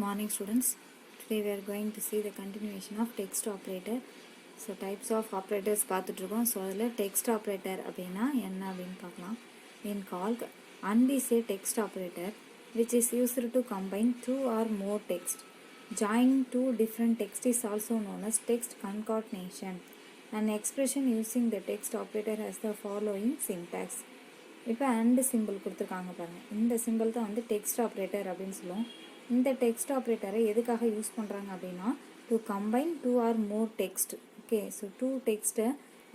Morning students. Today we are going to see the continuation of text operator. So types of operators பார்த்துட்ருக்கோம். So அதில் text operator அப்படின்னா என்ன அப்படின்னு பார்க்கலாம். In calc, and is a text operator which is used to combine two or more text. Joining two different text is also known as text concatenation. An expression using the text operator has the following syntax. இப்போ and simple கொடுத்துருக்காங்க பாருங்கள். இந்த simple தான் வந்து text operator அப்படின்னு சொல்லுவோம். இந்த text ஆப்ரேட்டரை எதுக்காக யூஸ் பண்ணுறாங்க அப்படின்னா to combine two or more text. Okay, so two டெக்ஸ்ட்டை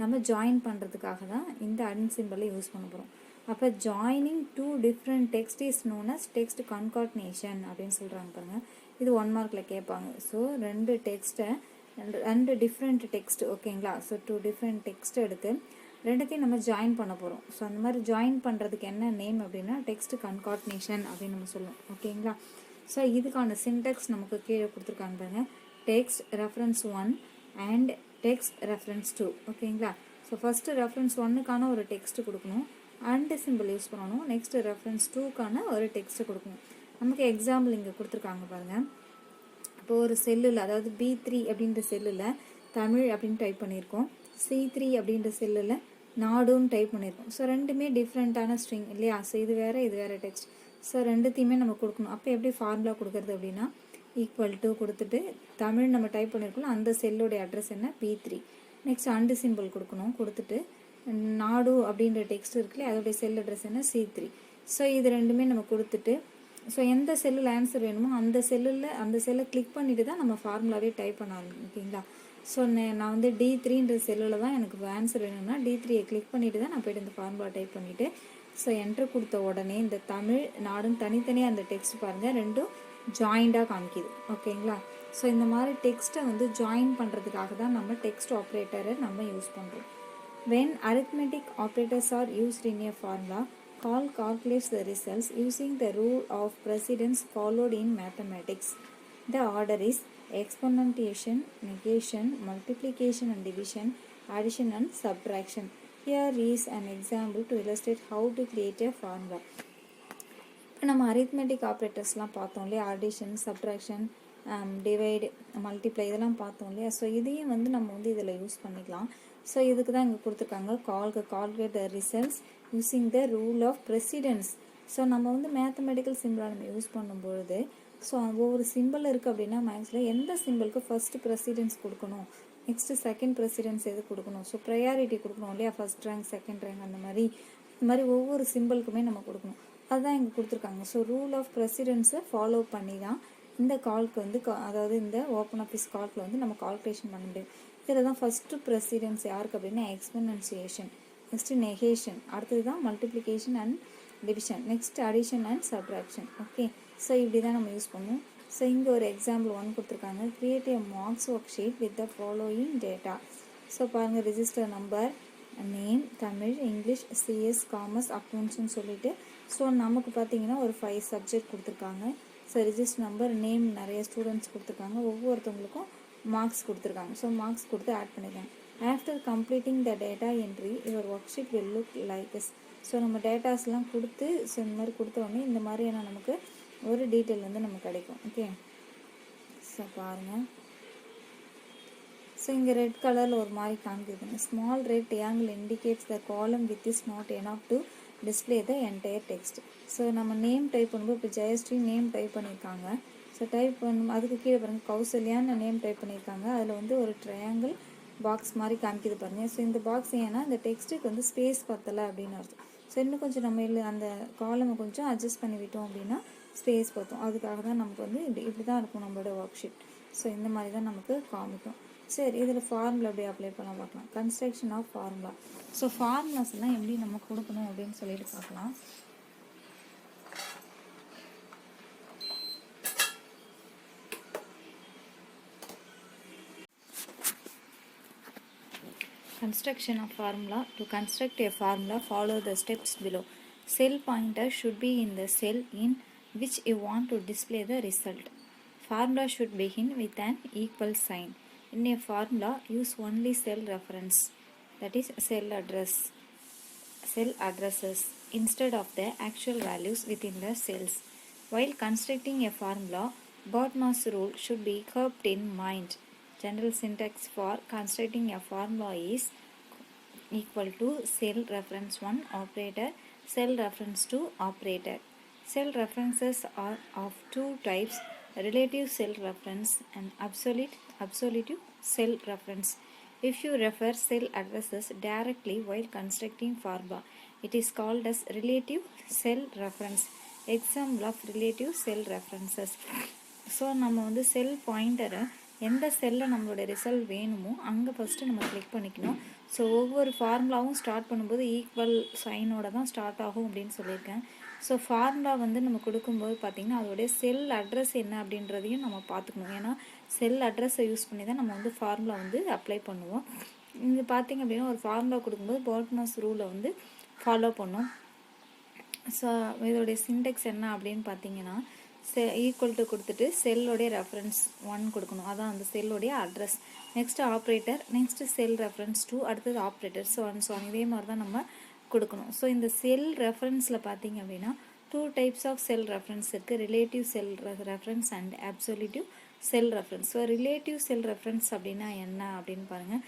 நம்ம ஜாயின் பண்ணுறதுக்காக தான் இந்த அண்ட் சிம்பிளை யூஸ் பண்ண போகிறோம். அப்போ joining two different text is known as text concatenation அப்படின்னு சொல்கிறாங்க பாருங்கள். இது 1 மார்க்கில் கேட்பாங்க. ஸோ ரெண்டு டெக்ஸ்ட்டை ரெண்டு டிஃப்ரெண்ட் டெக்ஸ்ட், ஓகேங்களா. ஸோ டூ டிஃப்ரெண்ட் டெக்ஸ்ட் எடுத்து ரெண்டுத்தையும் நம்ம ஜாயின் பண்ண போகிறோம். ஸோ அந்த மாதிரி ஜாயின் பண்ணுறதுக்கு என்ன நேம் அப்படின்னா டெக்ஸ்ட் கன்கார்டினேஷன் அப்படின்னு நம்ம சொல்லுவோம், ஓகேங்களா. ஸோ இதுக்கான சின்டெக்ஸ் நமக்கு கீழே கொடுத்துருக்காங்க பாருங்கள். Text reference 1 and text reference 2, ஓகேங்களா. ஸோ ஃபஸ்ட்டு ரெஃபரன்ஸ் 1க்கான ஒரு டெக்ஸ்ட்டு கொடுக்கணும், அண்ட் சிம்பிள் யூஸ் பண்ணணும். நெக்ஸ்ட்டு ரெஃபரன்ஸ் 2க்கான ஒரு டெக்ஸ்ட்டு கொடுக்கணும். நமக்கு எக்ஸாம்பிள் இங்கே கொடுத்துருக்காங்க பாருங்கள். இப்போ ஒரு செல்லில், அதாவது B3 அப்படின்ற செல்லில் தமிழ் அப்படின்னு டைப் பண்ணியிருக்கோம். C3 அப்படின்ற செல்லில் நாடுன்னு டைப் பண்ணியிருக்கோம். ஸோ ரெண்டுமே டிஃப்ரெண்ட்டான ஸ்ட்ரிங் இல்லையா. ஸோ இது வேறு டெக்ஸ்ட். ஸோ ரெண்டுத்தையுமே நம்ம கொடுக்கணும். அப்போ எப்படி ஃபார்முலா கொடுக்குறது அப்படின்னா ஈக்குவல் டு கொடுத்துட்டு தமிழ் நம்ம டைப் பண்ணியிருக்கோம், அந்த செல்லோடைய அட்ரஸ் என்ன B3. நெக்ஸ்ட் அண்டு சிம்பிள் கொடுக்கணும். கொடுத்துட்டு நாடு அப்படின்ற டெக்ஸ்ட் இருக்குல்ல, அதோடைய செல் அட்ரஸ் என்ன C3. ஸோ இது ரெண்டுமே நம்ம கொடுத்துட்டு ஸோ எந்த செல்லில் ஆன்சர் வேணுமோ அந்த செல்லை கிளிக் பண்ணிவிட்டு தான் நம்ம ஃபார்முலாவே டைப் பண்ண ஆரம்பிக்கும், ஓகேங்களா. ஸோ நான் வந்து D3ன்ற செல்லில் தான் எனக்கு ஆன்சர் வேணும்னா D3யை கிளிக் பண்ணிவிட்டு தான் நான் போய்ட்டு இந்த ஃபார்முலா டைப் பண்ணிவிட்டு ஸோ என்ட்ரு கொடுத்த உடனே இந்த தமிழ் நாடுன்னு தனித்தனியாக அந்த டெக்ஸ்ட் பாருங்கள், ரெண்டும் ஜாயிண்டாக காமிக்குது, ஓகேங்களா. ஸோ இந்த மாதிரி டெக்ஸ்ட்டை வந்து ஜாயின் பண்ணுறதுக்காக தான் நம்ம டெக்ஸ்ட் ஆப்ரேட்டரை நம்ம யூஸ் பண்ணுறோம். When arithmetic operators are used in a formula, calculates the results using the rule of precedence followed in mathematics. The order is exponentiation, negation, multiplication and division, addition and subtraction. Here is an example to illustrate how to create a formula. இப்போ நம்ம arithmetic ஆப்ரேட்டர்ஸ்லாம் பார்த்தோம் இல்லையா, addition, subtraction, divide, multiply இதெல்லாம் பார்த்தோம் இல்லையா. So இதையும் வந்து நம்ம வந்து இதில் யூஸ் பண்ணிக்கலாம். ஸோ இதுக்கு தான் இங்கே கொடுத்துருக்காங்க calculate the results using the rule of precedence. So நம்ம வந்து மேத்தமெட்டிக்கல் சிம்பிளை நம்ம யூஸ் பண்ணும்பொழுது ஸோ ஒவ்வொரு சிம்பிள் இருக்குது அப்படின்னா மேக்ஸில் எந்த சிம்பிளுக்கு ஃபஸ்ட்டு ப்ரெசிடென்ஸ் கொடுக்கணும், நெக்ஸ்ட்டு செகண்ட் ப்ரெசிடென்ஸ் எது கொடுக்கணும், ஸோ ப்ரையாரிட்டி கொடுக்கணும் இல்லையா. ஃபஸ்ட் ரேங்க், செகண்ட் ரேங்க், அந்த மாதிரி ஒவ்வொரு சிம்பிளுக்குமே நம்ம கொடுக்கணும். அதுதான் இங்கே கொடுத்துருக்காங்க. ஸோ ரூல் ஆஃப் ப்ரெசிடென்ஸை ஃபாலோ பண்ணி தான் இந்த கால்க்கு வந்து அதாவது இந்த ஓப்பன் ஆஃபீஸ் கால்கில் வந்து நம்ம கால்குலேஷன் பண்ண முடியும். இதில் தான் ஃபஸ்ட்டு ப்ரெசிடென்ஸ் யாருக்கு அப்படின்னா எக்ஸ்பெனன்சியேஷன், நெக்ஸ்ட்டு நெகேஷன், அடுத்தது தான் multiplication and division, next addition and subtraction, okay. So இப்படி தான் நம்ம யூஸ் பண்ணுவோம். ஸோ இங்கே ஒரு எக்ஸாம்பிள் 1 கொடுத்துருக்காங்க. Create a marks worksheet with the following data. So பாருங்கள், register number, name, Tamil, English, CS, commerce, அக்கௌண்ட்ஸ்னு சொல்லிட்டு ஸோ நமக்கு பார்த்தீங்கன்னா ஒரு 5 சப்ஜெக்ட் கொடுத்துருக்காங்க. ஸோ ரிஜிஸ்டர் நம்பர், நேம், நிறைய ஸ்டூடெண்ட்ஸ் கொடுத்துருக்காங்க, ஒவ்வொருத்தவங்களுக்கும் மார்க்ஸ் கொடுத்துருக்காங்க. ஸோ மார்க்ஸ் கொடுத்து ஆட் பண்ணியிருக்காங்க. After completing the data entry your worksheet will look like this. So நம்ம டேட்டாஸ்லாம் கொடுத்து ஸோ இந்த மாதிரி கொடுத்த உடனே இந்த மாதிரியான நமக்கு ஒரு டீட்டெயில் வந்து நமக்கு கிடைக்கும், ஓகே. ஸோ பாருங்கள், ஸோ இங்கே ரெட் கலரில் ஒரு மாதிரி காமிக்குதுங்க. Small red triangle indicates the column width is not enough to display the entire text. So நம்ம நேம் டைப் பண்ணும்போது இப்போ ஜெயஸ்ரீ நேம் டைப் பண்ணியிருக்காங்க. ஸோ டைப் பண்ணும் அதுக்கு கீழே பாருங்கள் கௌசல்யான்னு நேம் டைப் பண்ணியிருக்காங்க. அதில் வந்து ஒரு ட்ரையாங்கிள் பாக்ஸ் மாதிரி காமிக்குது பாருங்கள். ஸோ இந்த பாக்ஸ் ஏன்னா இந்த டெக்ஸ்ட்டுக்கு வந்து ஸ்பேஸ் பத்தலை அப்படின்னு அர்த்தம். ஸோ இன்னும் கொஞ்சம் நம்ம இல்லை அந்த காலமை கொஞ்சம் அட்ஜஸ்ட் பண்ணி விட்டோம் அப்படின்னா ஸ்பேஸ் பார்த்தோம். அதுக்காக தான் நமக்கு வந்து இப்படி தான் இருக்கும் நம்மளோட ஒர்க் ஷீட். ஸோ இந்த மாதிரி தான் நமக்கு காமிக்கும். சரி, இதில் ஃபார்முலா எப்படி அப்ளை பண்ண பார்க்கலாம். Construction of formula. So formulas எல்லாம் எப்படி நம்ம கொடுக்கணும் அப்படின்னு சொல்லிட்டு பார்க்கலாம். Construction of formula. To construct a formula, follow the steps below. Cell pointer should be in the cell in which you want to display the result. Formula should begin with an equal sign. In a formula, use only cell reference, that is cell addresses instead of the actual values within the cells. While constructing a formula, Bodmer's rule should be kept in mind. General syntax for constructing a formula is equal to cell reference 1 operator, cell reference 2 operator. Cell references are of two types, relative cell reference and absolute cell reference. If you refer cell addresses directly while constructing formula, it is called as relative cell reference. Example of relative cell references. So நம்ம வந்து செல் பாயிண்டரை எந்த செல்லில் நம்மளோட result வேணுமோ அங்கே first நம்ம click பண்ணிக்கணும். So ஒவ்வொரு ஃபார்முலாவும் ஸ்டார்ட் பண்ணும்போது ஈக்குவல் சைனோட தான் ஸ்டார்ட் ஆகும் அப்படின்னு சொல்லியிருக்கேன். ஸோ ஃபார்முலா வந்து நம்ம கொடுக்கும்போது பார்த்திங்கன்னா அதோடைய செல் அட்ரஸ் என்ன அப்படின்றதையும் நம்ம பார்த்துக்கணும். ஏன்னா செல் அட்ரஸை யூஸ் பண்ணி தான் நம்ம வந்து ஃபார்முலா வந்து அப்ளை பண்ணுவோம். இங்கே பார்த்திங்க அப்படின்னா ஒரு ஃபார்முலா கொடுக்கும்போது போட்மர்ஸ் ரூலை வந்து ஃபாலோ பண்ணோம். ஸோ இதோடைய சின்டெக்ஸ் என்ன அப்படின்னு பார்த்தீங்கன்னா ஈக்குவல் டு கொடுத்துட்டு செல்லோடைய ரெஃபரன்ஸ் 1 கொடுக்கணும், அதான் அந்த செல்லோடைய address. Next operator, next cell reference 2, அடுத்தது ஆப்ரேட்டர். ஸோ இதே மாதிரி தான் நம்ம கொடுக்கணும். ஸோ இந்த செல் ரெஃபரன்ஸில் பார்த்தீங்க அப்படின்னா 2 டைப்ஸ் ஆஃப் செல் ரெஃபரன்ஸ் இருக்குது, relative cell reference and absolute cell reference. So relative cell reference அப்படின்னா என்ன அப்படின்னு பாருங்கள்.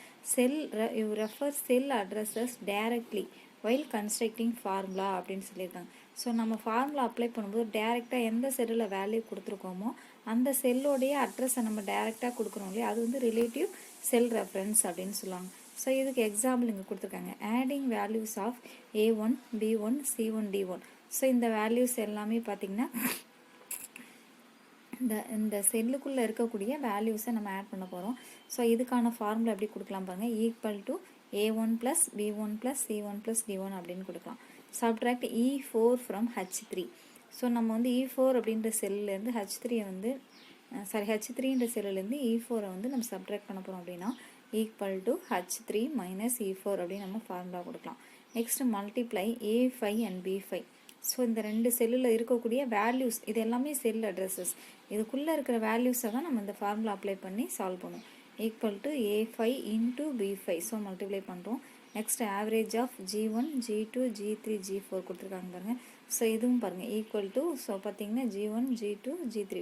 You refer cell addresses directly while constructing formula அப்படின்னு சொல்லியிருக்காங்க. ஸோ நம்ம ஃபார்முலா அப்ளை பண்ணும்போது டேரெக்டாக எந்த செல்லில் வேல்யூ கொடுத்துருக்கோமோ அந்த செல்லோடைய அட்ரஸை நம்ம டேரெக்டாக கொடுக்குறோம் இல்லையா, அது வந்து ரிலேட்டிவ் செல் ரெஃபரன்ஸ் அப்படின்னு சொல்லுவாங்க. ஸோ இதுக்கு எக்ஸாம்பிள் இங்கே கொடுத்துருக்காங்க. Adding values of A1, B1, C1, D1. So இந்த வேல்யூஸ் எல்லாமே பார்த்திங்கன்னா இந்த செல்லுக்குள்ளே இருக்கக்கூடிய வேல்யூஸை நம்ம ஆட் பண்ண போகிறோம். ஸோ இதுக்கான ஃபார்முலா எப்படி கொடுக்கலாம் பாருங்கள். Equal to A1 + B1 + C1 + D1 அப்படின்னு கொடுக்கலாம். Subtract E4 from H3. So நம்ம வந்து E4 அப்படின்ற செல்லுலேருந்து H3 வந்து H3ன்ற செல்லுலேருந்து E4 வந்து நம்ம சப்ட்ராக்ட் பண்ண போகிறோம் அப்படின்னா ஈக்குவல் டு H3 - E4 அப்படின்னு நம்ம ஃபார்முலா கொடுக்கலாம். Next multiply A5 and B5. So இந்த ரெண்டு செல்லில் இருக்கக்கூடிய வேல்யூஸ் இது எல்லாமே செல் அட்ரஸஸ், இதுக்குள்ளே இருக்கிற வேல்யூஸை தான் நம்ம இந்த ஃபார்முலா அப்ளை பண்ணி சால்வ் பண்ணுவோம். Equal to A5 × B5. So multiply பண்ணுறோம். Next average of G1, G2, G3, G4 கொடுத்துருக்காங்க பாருங்கள். ஸோ இதுவும் பாருங்கள் ஈக்குவல் டு, ஸோ பார்த்தீங்கன்னா G1, G2, G3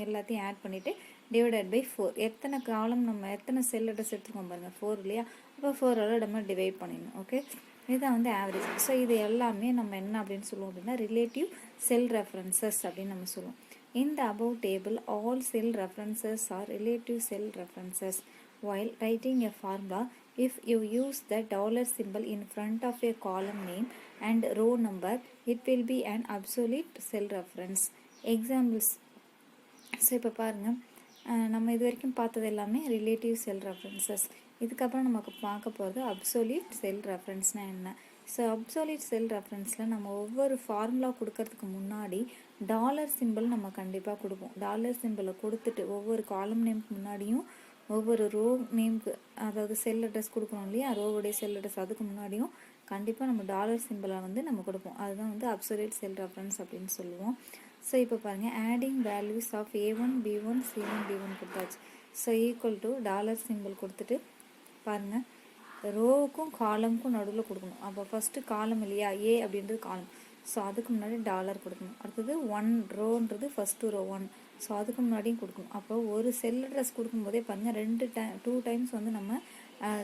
எல்லாத்தையும் ஆட் பண்ணிவிட்டு டிவைடட் பை 4. எத்தனை காலம் நம்ம எத்தனை செல் அட்ரஸ் எடுத்துருக்கோம் பாருங்கள், 4 இல்லையா, அப்போ 4ஆல் நம்ம டிவைட் பண்ணிடணும். ஓகே, இதுதான் வந்து ஆவரேஜ். ஸோ இது எல்லாமே நம்ம என்ன அப்படின்னு சொல்லுவோம் அப்படின்னா ரிலேட்டிவ் செல் ரெஃபரன்சஸ் அப்படின்னு நம்ம சொல்லுவோம். In the above table, all cell references are relative cell references. While writing a formula, if you use the dollar symbol in front of a column name and row number, it will be an absolute cell reference. Examples. So இப்போ பாருங்கள், நம்ம இது வரைக்கும் பார்த்தது எல்லாமே relative செல் references. இதுக்கப்புறம் நமக்கு பார்க்க போகிறது அப்சொல்யூட் செல் ரெஃபரன்ஸ்னால் என்ன. ஸோ அப்சொல்யூட் செல் ரெஃபரன்ஸில் நம்ம ஒவ்வொரு ஃபார்முலா கொடுக்கறதுக்கு முன்னாடி டாலர் சிம்பிள் நம்ம கண்டிப்பாக கொடுப்போம். டாலர் சிம்பிளை கொடுத்துட்டு ஒவ்வொரு காலம் நேமுக்கு முன்னாடியும் ஒவ்வொரு ரோ நேமுக்கு, அதாவது செல் அட்ரஸ் கொடுக்கணும் இல்லையா, ரோவுடைய செல் அட்ரஸ் அதுக்கு முன்னாடியும் கண்டிப்பாக நம்ம டாலர் சிம்பிளை வந்து நம்ம கொடுப்போம். அதுதான் வந்து அப்சொல்யூட் செல் ரெஃபரன்ஸ் அப்படின்னு சொல்லுவோம். ஸோ இப்போ பாருங்கள், adding values of A1, B1, C1, D1 கொடுத்தாச்சு. So equal to dollar simple கொடுத்துட்டு பாருங்கள், ரோவுக்கும் காலமுக்கும் நடுவில் கொடுக்கணும். அப்போ ஃபஸ்ட்டு காலம் இல்லையா, ஏ அப்படின்றது காலம், ஸோ அதுக்கு முன்னாடி டாலர் கொடுக்கணும். அடுத்தது 1 ரோன்றது ஃபஸ்ட்டு ரோ 1, ஸோ அதுக்கு முன்னாடியும் கொடுக்கணும். அப்போ ஒரு செல் அட்ரஸ் கொடுக்கும்போதே பாருங்கள் 2 டைம்ஸ் வந்து நம்ம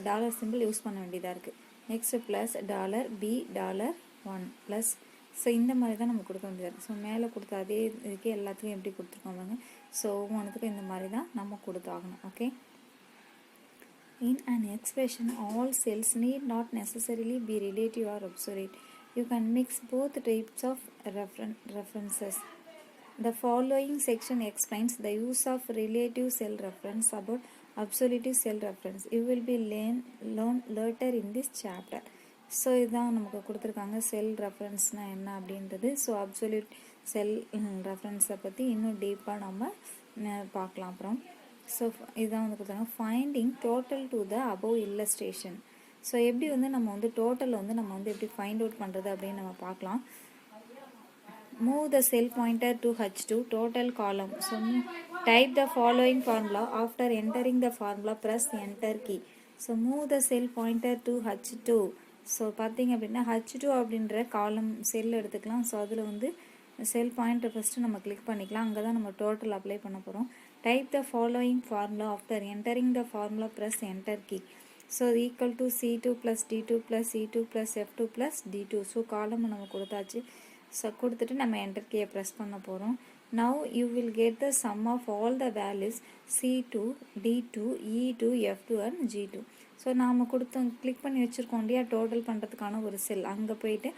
டாலர் சிம்பிள் யூஸ் பண்ண வேண்டியதாக இருக்குது. Next plus dollar B $1 plus. So இந்த மாதிரி தான் நம்ம கொடுக்க வேண்டியதாக இருக்குது. ஸோ மேலே கொடுத்த அதே இதுக்கே எல்லாத்துக்கும் எப்படி கொடுத்துருக்கோம் பாருங்க. ஸோ ஒவ்வொன்றுத்துக்கும் இந்த மாதிரி தான் நம்ம கொடுத்தாகணும். Okay, in an expression, all cells need not necessarily be relative or absolute. You can mix both types of references. The following section explains the use of relative cell reference about absolute cell reference. You will be learn later in this chapter. So இதுதான் நமக்கு கொடுத்துருக்காங்க செல் ரெஃபரன்ஸ்னால் என்ன அப்படின்றது. So absolute செல் ரெஃபரன்ஸை பற்றி இன்னும் டீப்பாக நம்ம பார்க்கலாம் அப்புறம். ஸோ இதுதான் வந்து கொடுத்தாங்க finding total to the above illustration. So எப்படி வந்து நம்ம வந்து டோட்டல் வந்து நம்ம வந்து எப்படி ஃபைண்ட் அவுட் பண்ணுறது அப்படின்னு நம்ம பார்க்கலாம். Move the cell pointer to H2 total column. So type the following formula after entering the formula press enter key. So move the cell pointer to H2. So பார்த்தீங்க அப்படின்னா H2 அப்படின்ற காலம் செல் எடுத்துக்கலாம். So அதில் வந்து செல் பாயிண்ட்டை ஃபஸ்ட்டு நம்ம click பண்ணிக்கலாம். அங்கே தான் நம்ம டோட்டல் அப்ளை பண்ண போகிறோம். Type the following formula after entering the formula press enter key. So equal to C2 + D2 + E2 + F2 + D2. So column நம்ம கொடுத்தாச்சு. ஸோ கொடுத்துட்டு நம்ம என்டர் கீயை ப்ரெஸ் பண்ண போகிறோம். Now you will get the sum of all the values C2, D2, E2, F2 and G2. So நாம் click பண்ணி வச்சுருக்கோம் இல்லையா டோட்டல் பண்ணுறதுக்கான ஒரு செல். அங்கே போயிட்டு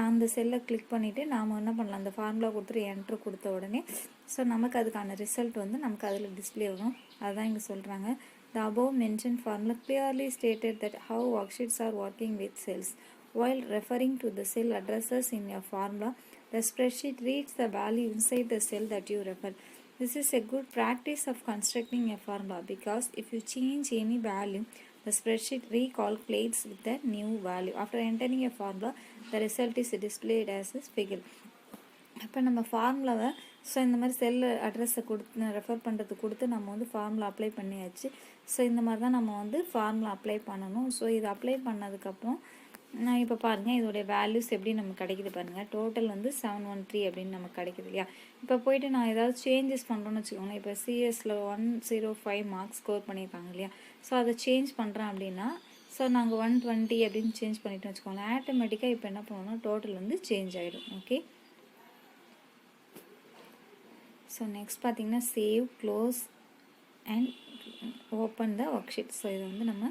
அந்த செல்லை கிளிக் பண்ணிவிட்டு நாம் என்ன பண்ணலாம், அந்த ஃபார்முலா கொடுத்துட்டு என்ட்ரு கொடுத்த உடனே ஸோ நமக்கு அதுக்கான ரிசல்ட் வந்து நமக்கு அதில் டிஸ்பிளே வரும். அதுதான் இங்கே சொல்கிறாங்க. The above mentioned formula clearly stated that how worksheets are working with cells. While referring to the cell addresses in your formula, the spreadsheet reads the value inside the cell that you refer. This is a good practice of constructing a formula because if you change any value, the spreadsheet recalculates with the new value. After entering a formula, the result is displayed as a figure. இப்போ நம்ம ஃபார்முலாவை so இந்த மாதிரி செல் அட்ரஸை refer பண்ணுறதுக்கு கொடுத்து நம்ம வந்து ஃபார்முலா அப்ளை பண்ணியாச்சு. ஸோ இந்த மாதிரி தான் நம்ம வந்து ஃபார்முலா அப்ளை பண்ணணும். ஸோ இது அப்ளை பண்ணதுக்கப்புறம் நான் இப்போ பாருங்கள் இதோடைய வேல்யூஸ் எப்படி நமக்கு கிடைக்குது பாருங்கள். டோட்டல் வந்து 713 அப்படின்னு நமக்கு கிடைக்குது இல்லையா. இப்போ போயிட்டு நான் ஏதாவது சேஞ்சஸ் பண்ணுறோன்னு வச்சுக்கோங்களேன். இப்போ சிஎஸ்சில் 105 மார்க்ஸ் ஸ்கோர் பண்ணியிருக்காங்க இல்லையா. ஸோ அதை சேஞ்ச் பண்ணுறேன் அப்படின்னா ஸோ நாங்கள் 120 அப்படின்னு சேஞ்ச் பண்ணிட்டோம்னு வச்சுக்கோங்களேன். ஆட்டோமேட்டிக்காக இப்போ என்ன பண்ணுவோம்னா டோட்டல் வந்து சேஞ்ச் ஆகிடும். ஓகே. ஸோ நெக்ஸ்ட் பார்த்தீங்கன்னா save, close and open the work sheet. So இதை வந்து நம்ம